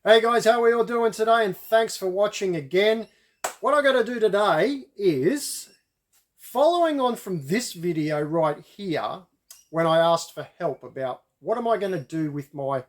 Hey guys, how are we all doing today? And thanks for watching again. What I'm going to do today is, following on from this video right here, when I asked for help about what am I going to do with my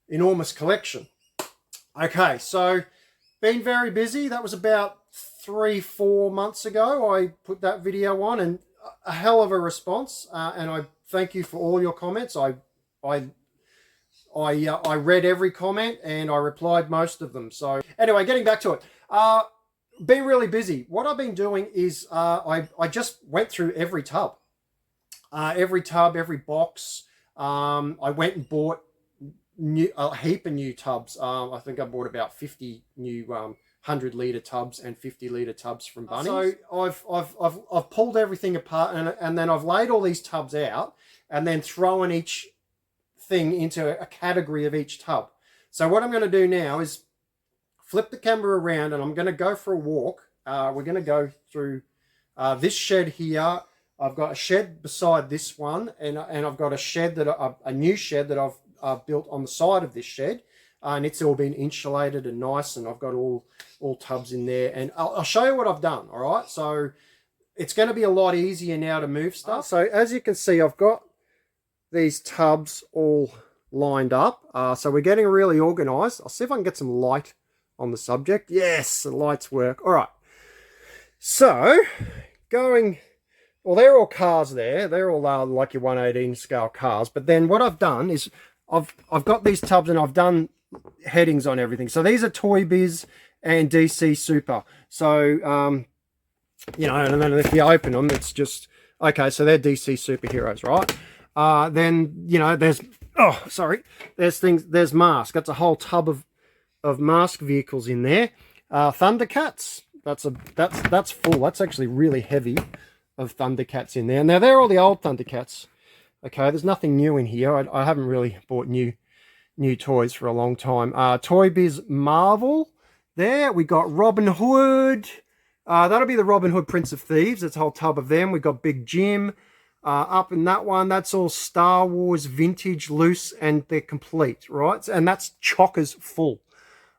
enormous collection. Okay, so been very busy. That was about 3-4 months ago. I put that video on and a hell of a response. And I thank you for all your comments. I read every comment and I replied most of them. So anyway, getting back to it. Been really busy. What I've been doing is I just went through every tub, every box. I went and bought a heap of new tubs. I think I bought about 50 new 100-litre tubs and 50-litre tubs from Bunnings. So I've pulled everything apart and then I've laid all these tubs out and then thrown each thing into a category of each tub. So what I'm going to do now is flip the camera around and I'm going to go for a walk. We're going to go through this shed here. I've got a shed beside this one, and I've got a shed a new shed that I've built on the side of this shed, and it's all been insulated and nice, and I've got all tubs in there, and I'll show you what I've done. All right, so it's going to be a lot easier now to move stuff. So as you can see, I've got these tubs all lined up. So we're getting really organized. I'll see if I can get some light on the subject. Yes, the lights work. All right. So well, they're all cars there. They're all like your 1/18 scale cars. But then what I've done is I've got these tubs and I've done headings on everything. So these are Toy Biz and DC Super. So, you know, and then if you open them, it's just, okay, so they're DC superheroes, right? Then, you know, there's Mask. That's a whole tub of Mask vehicles in there. Thundercats, that's full. That's actually really heavy of Thundercats in there. Now they're all the old Thundercats. Okay, there's nothing new in here. I haven't really bought new toys for a long time. Toy Biz Marvel. There we got Robin Hood. That'll be the Robin Hood Prince of Thieves. It's a whole tub of them. We got Big Jim. Up in that one, that's all Star Wars vintage loose, and they're complete, right? And that's chockers full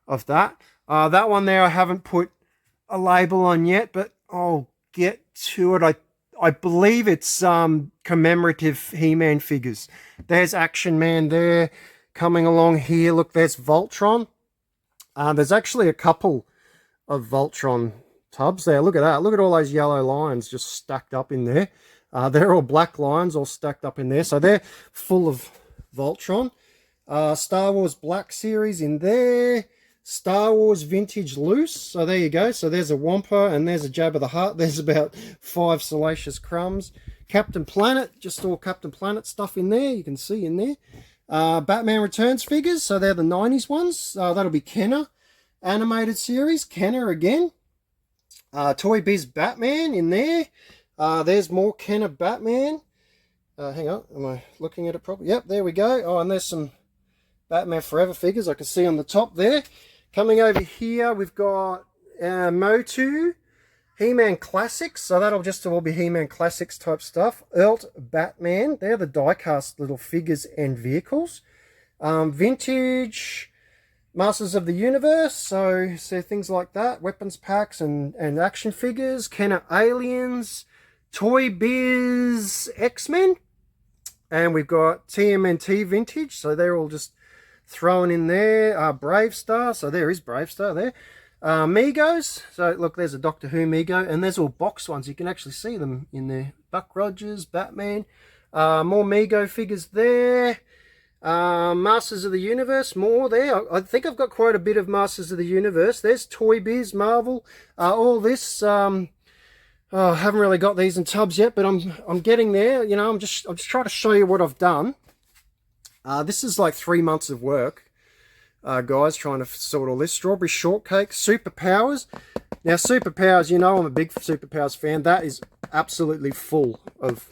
of that. That one there I haven't put a label on yet, but I'll get to it. I believe it's commemorative He-Man figures. There's Action Man there coming along here. Look, there's Voltron. There's actually a couple of Voltron tubs there. Look at that. Look at all those yellow lions just stacked up in there. They're all black lions all stacked up in there. So they're full of Voltron. Star Wars Black Series in there. Star Wars Vintage Loose. So there you go. So there's a Wampa and there's a Jabba the Hutt. There's about 5 Salacious Crumbs. Captain Planet. Just all Captain Planet stuff in there. You can see in there. Batman Returns figures. So they're the 90s ones. That'll be Kenner. Animated series. Kenner again. Toy Biz Batman in there. There's more Kenner Batman. Hang on, am I looking at it properly? Yep, there we go. Oh, and there's some Batman Forever figures I can see on the top there. Coming over here, we've got Motu, He-Man Classics. So that'll just all be He-Man Classics type stuff. Elt Batman. They're the die-cast little figures and vehicles. Vintage Masters of the Universe, so things like that. Weapons packs and action figures. Kenner Aliens. Toy Biz X-Men. And we've got TMNT Vintage, so they're all just thrown in there. Brave Star, so there is Brave Star there. Migos, so look, there's a Doctor Who Migo, and there's all box ones. You can actually see them in there. Buck Rogers, Batman. More Migo figures there. Masters of the Universe, more there. I think I've got quite a bit of Masters of the Universe. There's Toy Biz, Marvel. All this, I haven't really got these in tubs yet, but I'm getting there. You know, I'm just trying to show you what I've done. This is like 3 months of work, guys, trying to sort all this. Strawberry Shortcake, Superpowers. Now, Superpowers, you know I'm a big Superpowers fan. That is absolutely full of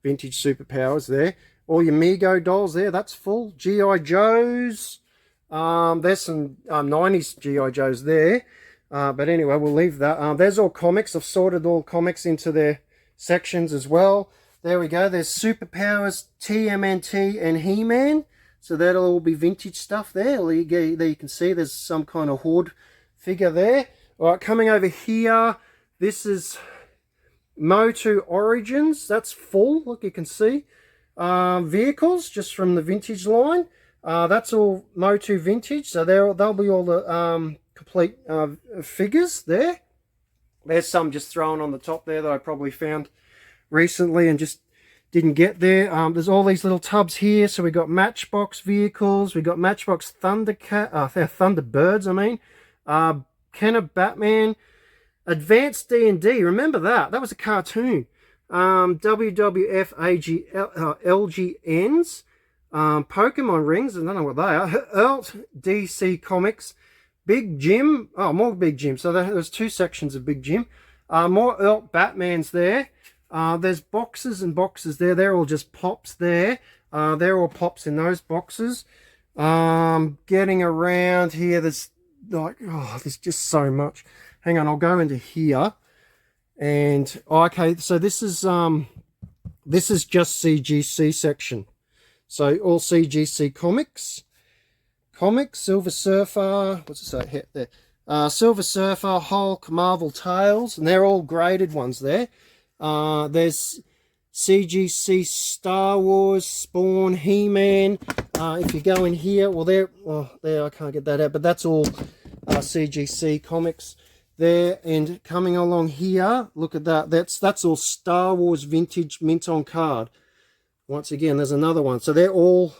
vintage Superpowers there. All your Mego dolls there, that's full. G.I. Joes. There's some 90s G.I. Joes there. But anyway, we'll leave that. There's all comics. I've sorted all comics into their sections as well. There we go. There's Superpowers, TMNT, and He-Man. So that'll all be vintage stuff there. There you can see there's some kind of Horde figure there. All right, coming over here, this is Motu Origins. That's full, look, you can see. Vehicles, just from the vintage line. That's all Motu vintage, so they'll be all the complete figures there. There's some just thrown on the top there that I probably found recently and just didn't get there. There's all these little tubs here. So we got Matchbox vehicles, we got Matchbox Thunderbirds, I mean. Kenner Batman, Advanced D&D, remember that? That was a cartoon. WWF LGNs, Pokemon rings, I don't know what they are. Elt DC Comics, Big Jim, oh, more Big Jim. So there's two sections of Big Jim. More Elt Batmans there. There's boxes and boxes there. They're all just pops there. They're all pops in those boxes. Getting around here, there's like, oh, there's just so much. Hang on, I'll go into here. And okay, so this is just CGC section. So all CGC comics, Silver Surfer, what's it say there? Silver Surfer, Hulk, Marvel Tales, and they're all graded ones there. There's CGC Star Wars, Spawn, He-Man. If you go in here, well there I can't get that out, but that's all CGC comics there. And coming along here, look at that. That's all Star Wars vintage mint on card. Once again, there's another one. So they're all,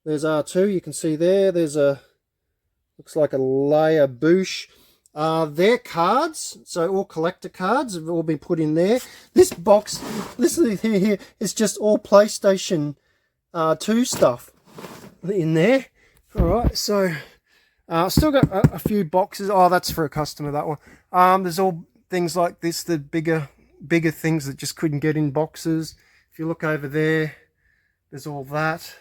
there's two you can see there. There's a, looks like a Leia Bouche. They're cards, so all collector cards have all been put in there. This box, this here is just all PlayStation 2 stuff in there. All right, so still got a few boxes. Oh, that's for a customer, that one. There's all things like this, the bigger things that just couldn't get in boxes. If you look over there, there's all that.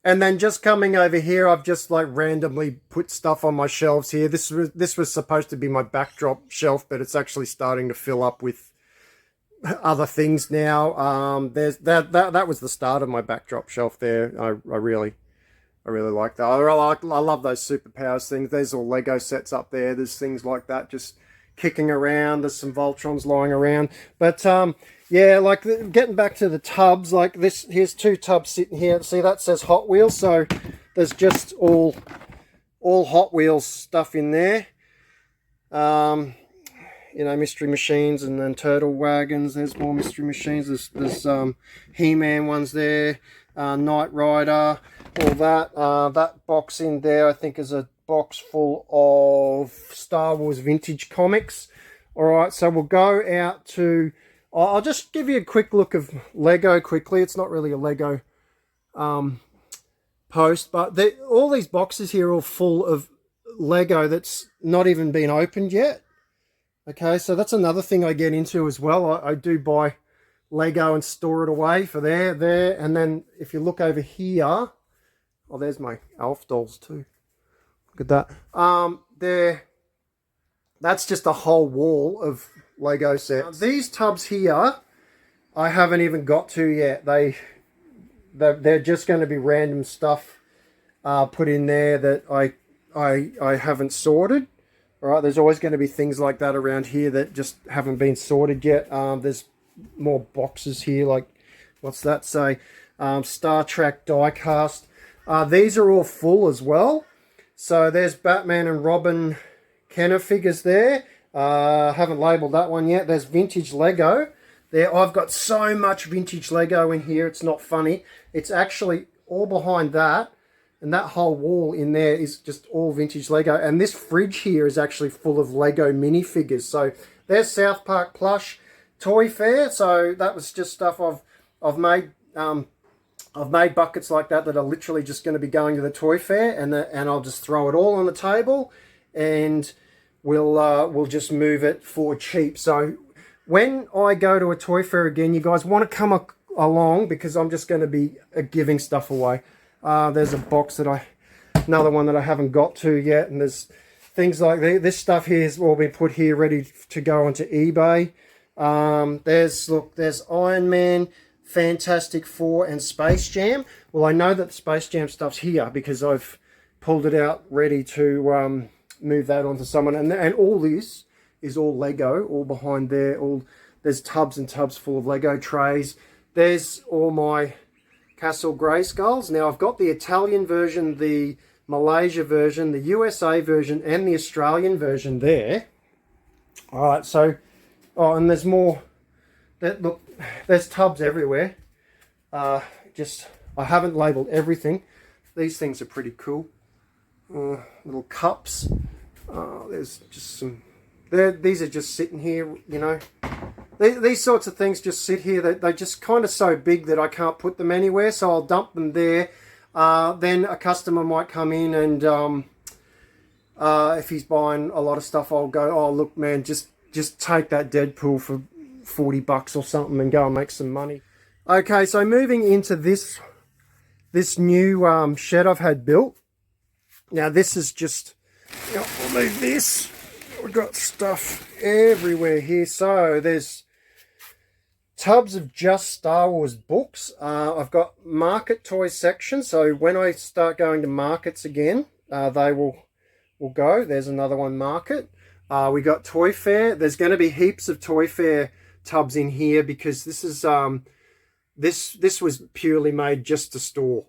And then just coming over here, I've just like randomly put stuff on my shelves here. This was supposed to be my backdrop shelf, but it's actually starting to fill up with other things now. There's that was the start of my backdrop shelf there. I really like that. I love those superpowers things. There's all Lego sets up there. There's things like that just kicking around. There's some Voltrons lying around. But yeah, like getting back to the tubs, like this, here's two tubs sitting here. See, that says Hot Wheels, so there's just all Hot Wheels stuff in there. You know, Mystery Machines, and then Turtle Wagons. There's more Mystery Machines. There's He-Man ones there, Knight Rider, all that. That box in there, I think, is a box full of Star Wars vintage comics. All right, so we'll go out to, I'll just give you a quick look of Lego quickly. It's not really a Lego post, but all these boxes here are all full of Lego that's not even been opened yet. Okay, so that's another thing I get into as well. I do buy Lego and store it away for there. And then if you look over here, oh, there's my Elf dolls too. Look at that. That's just a whole wall of Lego sets. Now, these tubs here, I haven't even got to yet. They're just going to be random stuff put in there that I haven't sorted. All right, there's always going to be things like that around here that just haven't been sorted yet. There's more boxes here, like, what's that say? Star Trek diecast. These are all full as well. So there's Batman and Robin Kenner figures there. Haven't labelled that one yet. There's vintage Lego there. I've got so much vintage Lego in here, it's not funny. It's actually all behind that. And that whole wall in there is just all vintage Lego. And this fridge here is actually full of Lego minifigures. So there's South Park plush Toy Fair. So that was just stuff I've made. I've made buckets like that are literally just going to be going to the Toy Fair, and I'll just throw it all on the table, and we'll just move it for cheap. So when I go to a Toy Fair again, you guys want to come along, because I'm just going to be giving stuff away. There's a box another one that I haven't got to yet, and there's things like this stuff here has all been put here ready to go onto eBay. There's Iron Man. Fantastic Four and Space Jam. Well, I know that the Space Jam stuff's here because I've pulled it out ready to move that onto someone. And all this is all Lego, all behind there. There's tubs and tubs full of Lego trays. There's all my Castle Grayskulls. Now, I've got the Italian version, the Malaysia version, the USA version, and the Australian version there. All right, so, oh, and there's more. Look, there's tubs everywhere. I haven't labelled everything. These things are pretty cool. Little cups. There's just some. These are just sitting here, you know. These sorts of things just sit here. They're just kind of so big that I can't put them anywhere, so I'll dump them there. Then a customer might come in and if he's buying a lot of stuff, I'll go, oh, look, man, just take that Deadpool for $40 or something and go and make some money. Okay, so moving into this new shed I've had built. Now, this is just, you know, I'll move this. We've got stuff everywhere here. So there's tubs of just Star Wars books. I've got market toy section. So when I start going to markets again, they will go. There's another one, market. We got Toy Fair. There's going to be heaps of Toy Fair tubs in here because this is this was purely made just to store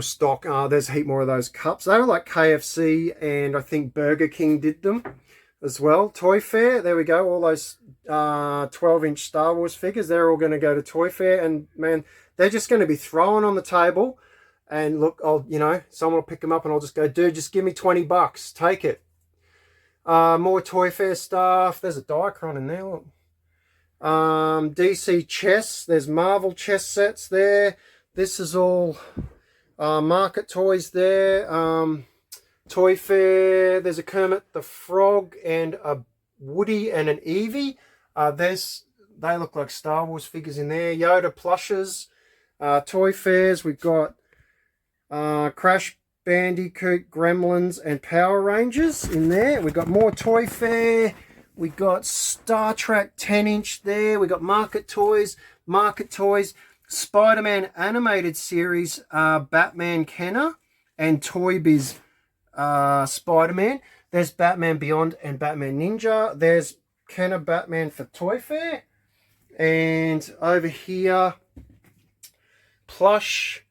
stock. There's a heap more of those cups. They were like KFC and I think Burger King did them as well. Toy Fair, there we go. All those 12-inch Star Wars figures, they're all going to go to Toy Fair. And man, they're just going to be thrown on the table. And look, someone will pick them up and I'll just go, dude, just give me $20. Take it. More Toy Fair stuff. There's a Diacron in there. Look. DC chess. There's Marvel chess sets there. This is all market toys there. Toy Fair. There's a Kermit the Frog and a Woody and an Eevee. They look like Star Wars figures in there. Yoda plushes. Toy Fairs. We've got Crash Bandicoot, Gremlins, and Power Rangers in there. We've got more Toy Fair. We got Star Trek 10-inch there. We got market toys, Spider-Man animated series, Batman Kenner, and Toy Biz Spider-Man. There's Batman Beyond and Batman Ninja. There's Kenner Batman for Toy Fair. And over here, plush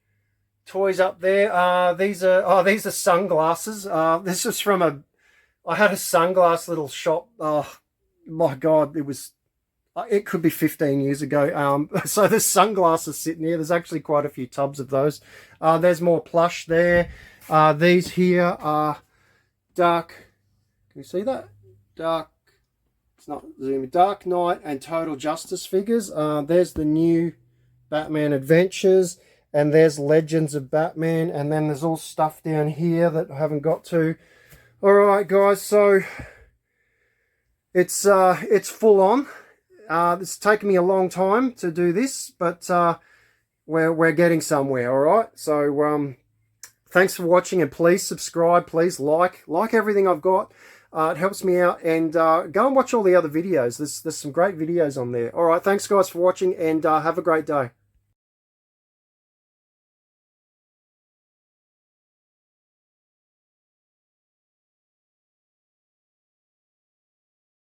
toys up there. These are sunglasses. This is from I had a sunglass little shop. Oh my God, it could be 15 years ago. So there's sunglasses sitting here. There's actually quite a few tubs of those. There's more plush there. These here are dark. Can you see that? Dark. It's not zooming. Dark Knight and Total Justice figures. There's the new Batman Adventures. And there's Legends of Batman. And then there's all stuff down here that I haven't got to. All right, guys. So it's full on. It's taken me a long time to do this, but we're getting somewhere. All right. So thanks for watching, and please subscribe. Please like everything I've got. It helps me out. And go and watch all the other videos. There's some great videos on there. All right. Thanks, guys, for watching, and have a great day.